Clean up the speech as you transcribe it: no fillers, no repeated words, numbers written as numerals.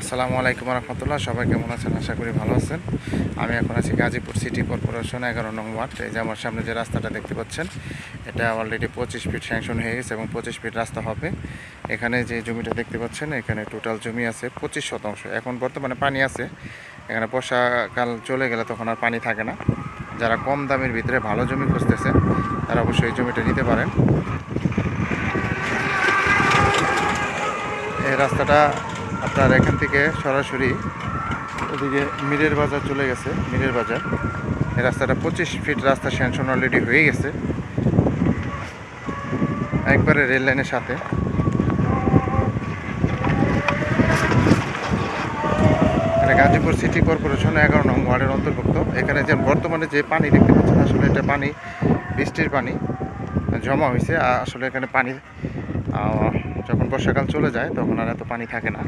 আসসালামু আলাইকুম রহমতুল্লাহ। সবাই কেমন আছেন? আশা করি ভালো আছেন। আমি এখন আছি গাজীপুর সিটি কর্পোরেশন 11 নং ওয়ার্ড। এই যে আমার সামনে যে রাস্তাটা দেখতে পাচ্ছেন, এটা অলরেডি 25 ফিট স্যাংশন হয়ে গেছে এবং 25 ফিট রাস্তা হবে। এখানে যে জমিটা দেখতে পাচ্ছেন, এখানে টোটাল জমি আছে 25%। এখন বর্তমানে পানি আছে। এখানে বর্ষাকাল চলে গেলে তখন আর পানি থাকে না। যারা কম দামের ভিতরে ভালো জমি খুঁজতেছে তারা অবশ্যই এই জমিটা নিতে পারেন। এই রাস্তাটা আপনার এখান থেকে সরাসরি ওদিকে মিরের বাজার চলে গেছে। মিরের বাজার এই রাস্তাটা 25 ফিট রাস্তা স্যাংশন অলরেডি হয়ে গেছে, একবারে রেল লাইনের সাথে। এটা গাজীপুর সিটি কর্পোরেশন 11 নং ওয়ার্ডের অন্তর্ভুক্ত। এখানে যে বর্তমানে যে পানি দেখতে পাচ্ছেন, আসলে এটা পানি বৃষ্টির পানি জমা হয়েছে। আসলে এখানে পানি যখন বর্ষাকাল চলে যায় তখন আর এত পানি থাকে না।